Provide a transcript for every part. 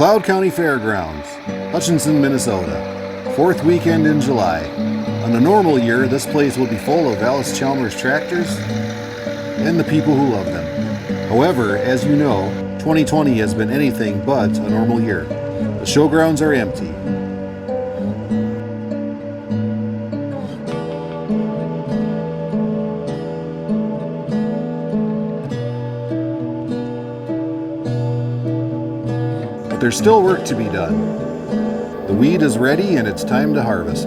McLeod County Fairgrounds, Hutchinson, Minnesota. Fourth weekend in July. On a normal year, this place will be full of Allis Chalmers tractors and the people who love them. However, as you know, 2020 has been anything but a normal year. The showgrounds are empty. But there's still work to be done. The wheat is ready and it's time to harvest.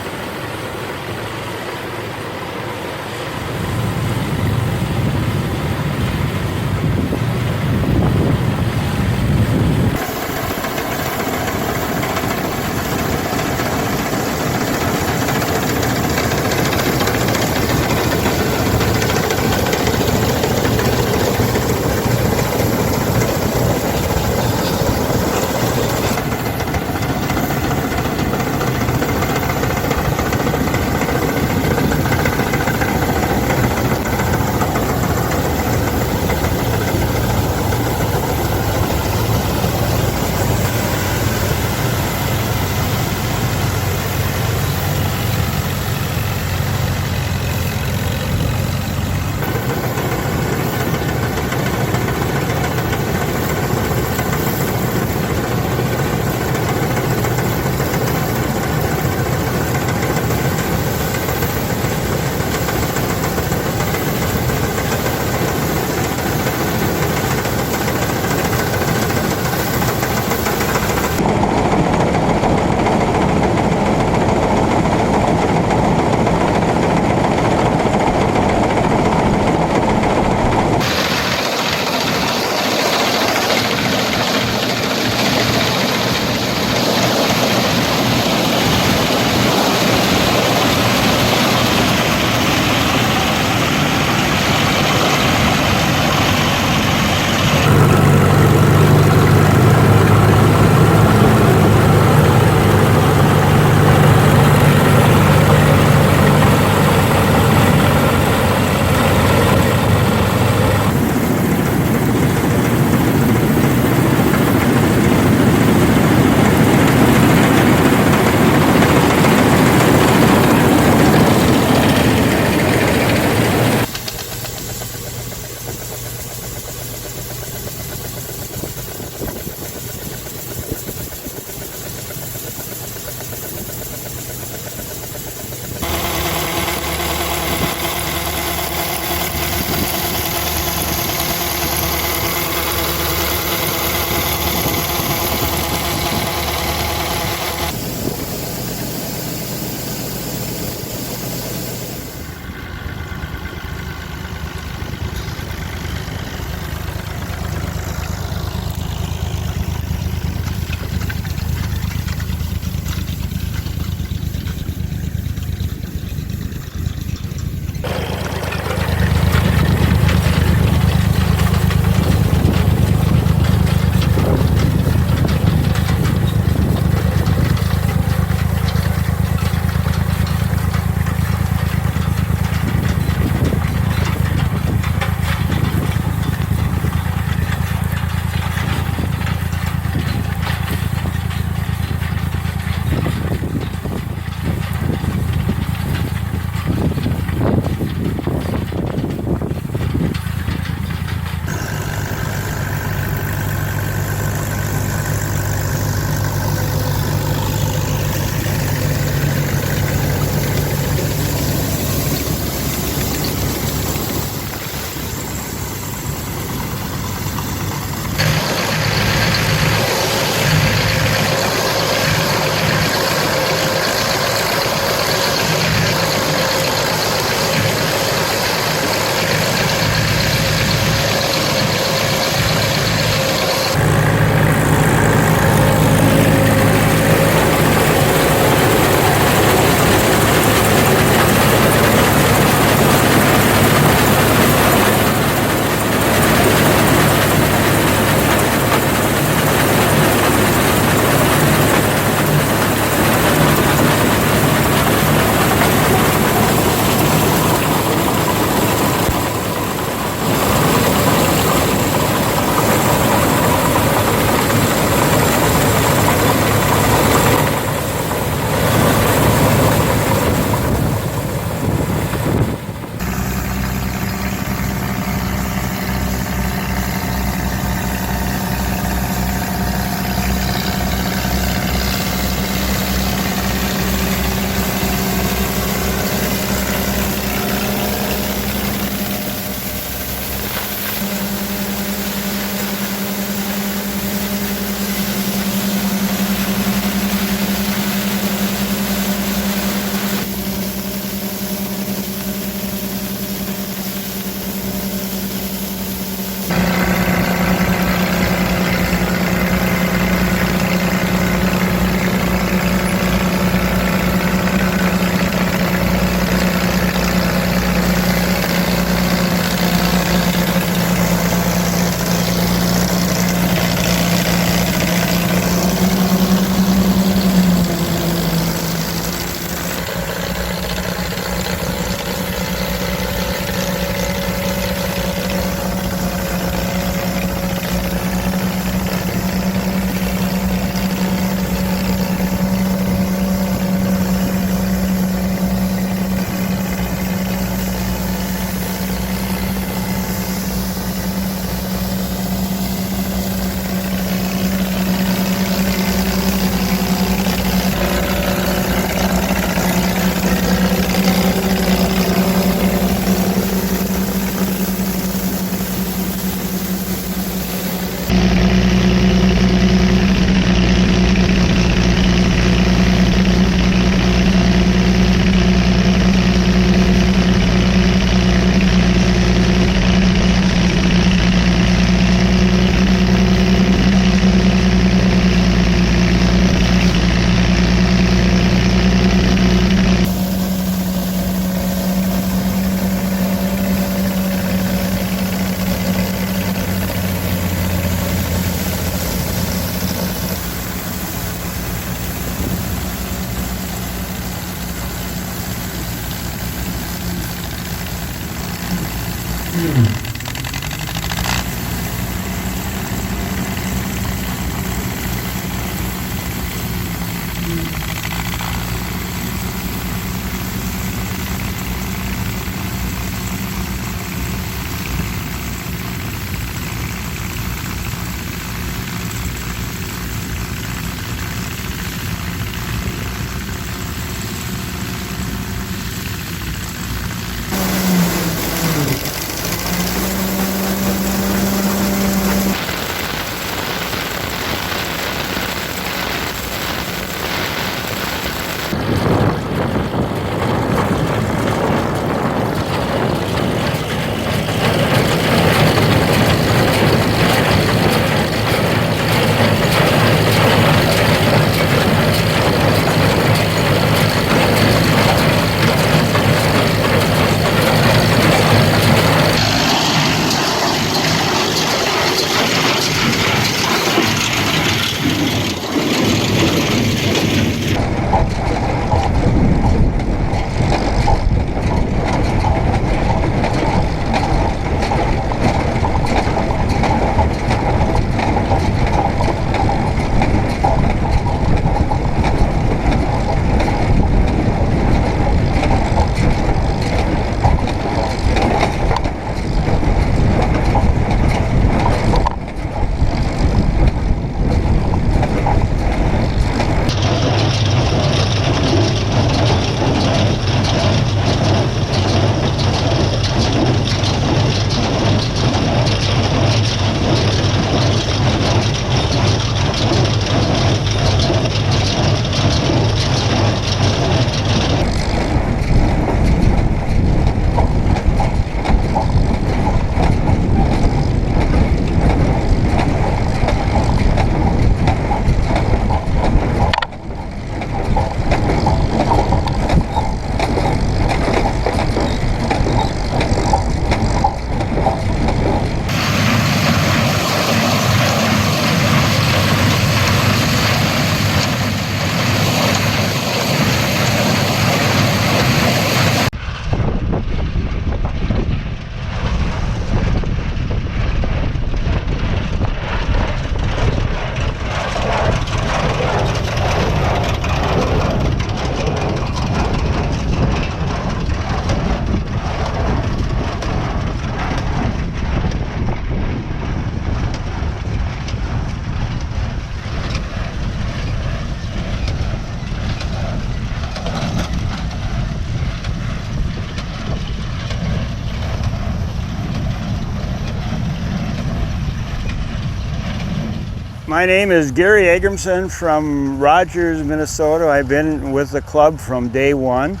My name is Gary Agramson from Rogers, Minnesota. I've been with the club from day one.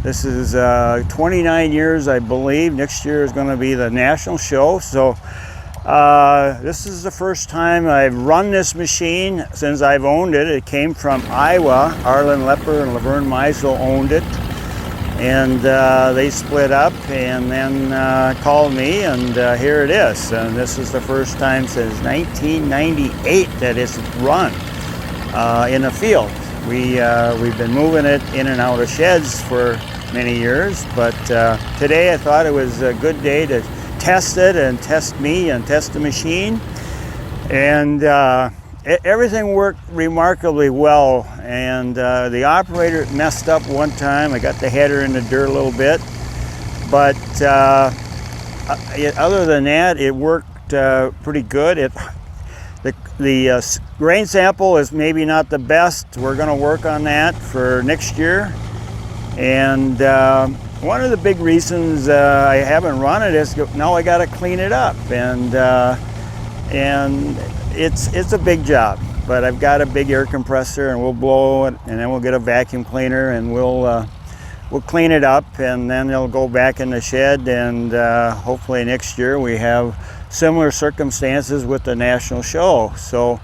This is 29 years, I believe. Next year is going to be the national show. So this is the first time I've run this machine since I've owned it. It came from Iowa. Arlen Lepper and Laverne Meisel owned it. And they split up and then called me, and here it is. And this is the first time since 1998 that it's run in the field. We've been moving it in and out of sheds for many years, but today I thought it was a good day to test it and test me and test the machine. And everything worked remarkably well, and the operator messed up one time. I got the header in the dirt a little bit, but other than that, it worked pretty good. The grain sample is maybe not the best. We're going to work on that for next year. And one of the big reasons I haven't run it is now I got to clean it up, and it's a big job. But I've got a big air compressor, and we'll blow it, and then we'll get a vacuum cleaner, and we'll clean it up, and then it'll go back in the shed. And hopefully next year we have similar circumstances with the national show. So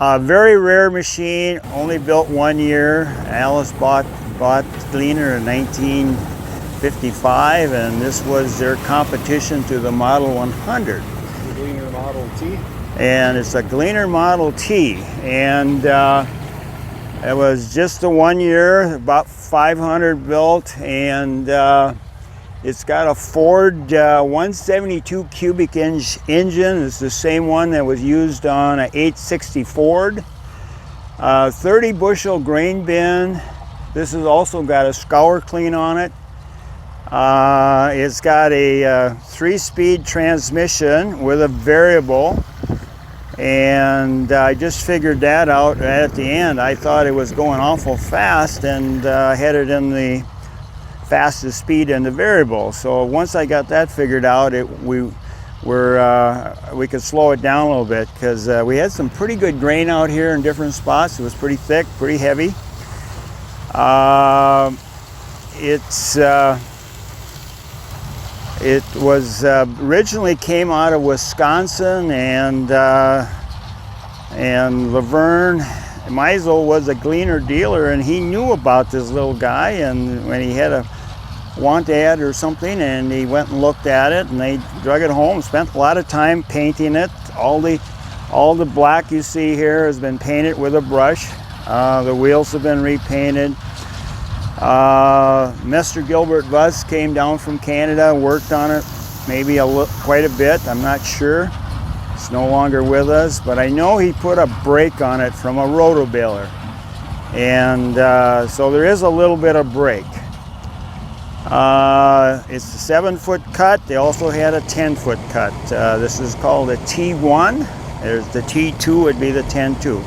a very rare machine, only built 1 year. Allis bought the Gleaner in 1955, and this was their competition to the Model 100. The Gleaner Model T? And it's a Gleaner Model T, and it was just a 1 year, about 500 built, and It's got a Ford 172 cubic inch engine. It's the same one that was used on an 860 Ford. 30 bushel grain bin. This has also got a scour clean on it. It's got a 3-speed transmission with a variable. And I just figured that out at the end. I thought it was going awful fast and had it in the fastest speed in the variable. So once I got that figured out, we could slow it down a little bit, because we had some pretty good grain out here in different spots. It was pretty thick, pretty heavy. It was originally came out of Wisconsin, and Laverne Meisel was a gleaner dealer, and he knew about this little guy, and when he had a want ad or something, and he went and looked at it, and they drug it home, spent a lot of time painting it. All the black you see here has been painted with a brush. The wheels have been repainted. Mr. Gilbert Buss came down from Canada, worked on it maybe quite a bit, I'm not sure. It's no longer with us, but I know he put a brake on it from a roto baler, and so there is a little bit of brake. It's a 7-foot cut. They also had a 10-foot cut. This is called a T1. There's the T2 would be the 10-2.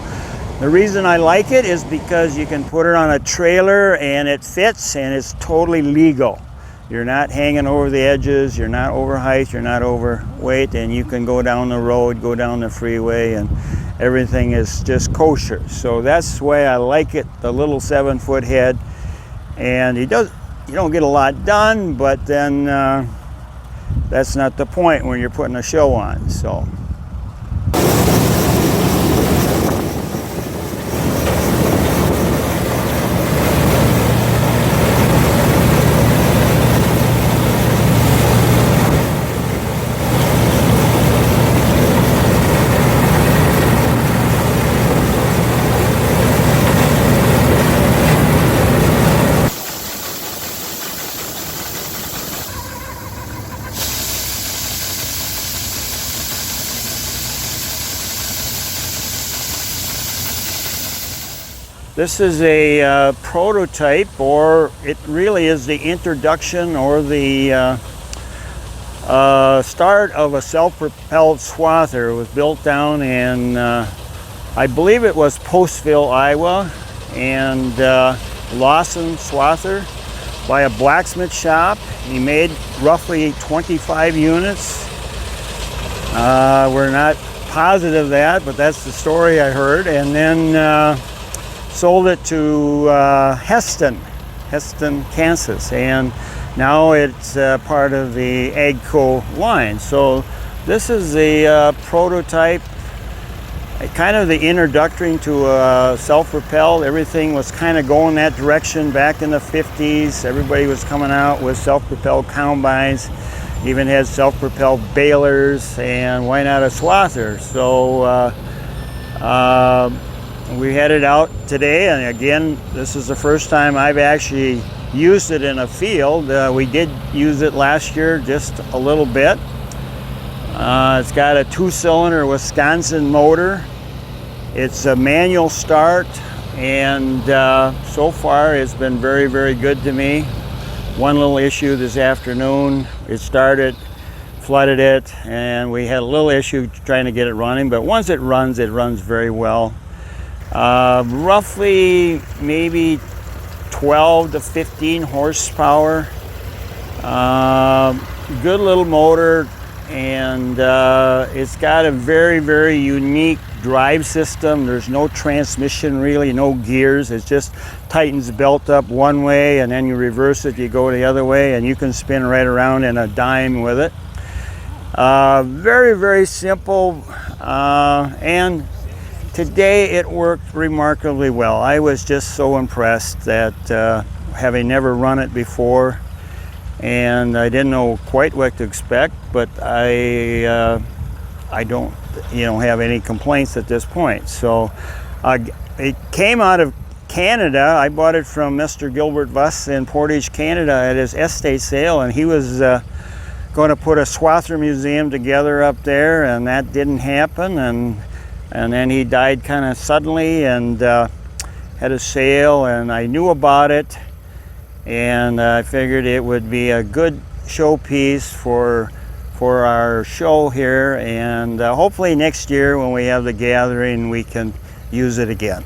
The reason I like it is because you can put it on a trailer and it fits, and it's totally legal. You're not hanging over the edges, you're not overheight, you're not overweight, and you can go down the road, go down the freeway, and everything is just kosher. So that's the way I like it, the little 7-foot head. And you don't get a lot done, but then that's not the point when you're putting a show on. So. This is a prototype, or it really is the introduction or the start of a self-propelled swather. It was built down in, I believe it was Postville, Iowa, and Lawson Swather by a blacksmith shop. He made roughly 25 units. We're not positive of that, but that's the story I heard. And then sold it to Heston, Kansas, and now it's part of the AGCO line. So this is a prototype, kind of the introductory to self-propelled. Everything was kind of going that direction back in the 50s. Everybody was coming out with self-propelled combines, even had self-propelled balers, and why not a swather? So we had it out today, and again, this is the first time I've actually used it in a field. We did use it last year just a little bit. It's got a 2-cylinder Wisconsin motor. It's a manual start, and so far it's been very, very good to me. One little issue this afternoon, it started, flooded it, and we had a little issue trying to get it running, but once it runs very well. Roughly maybe 12 to 15 horsepower. Good little motor, and it's got a very, very unique drive system. There's no transmission really, no gears. It just tightens the belt up one way, and then you reverse it, you go the other way, and you can spin right around in a dime with it. Very, very simple, and today it worked remarkably well. I was just so impressed that having never run it before, and I didn't know quite what to expect, but I don't have any complaints at this point. So it came out of Canada. I bought it from Mr. Gilbert Buss in Portage, Canada at his estate sale, and he was going to put a Swather Museum together up there, and that didn't happen, and then he died kind of suddenly, and had a sale, and I knew about it, and I figured it would be a good showpiece for our show here, and hopefully next year when we have the gathering we can use it again.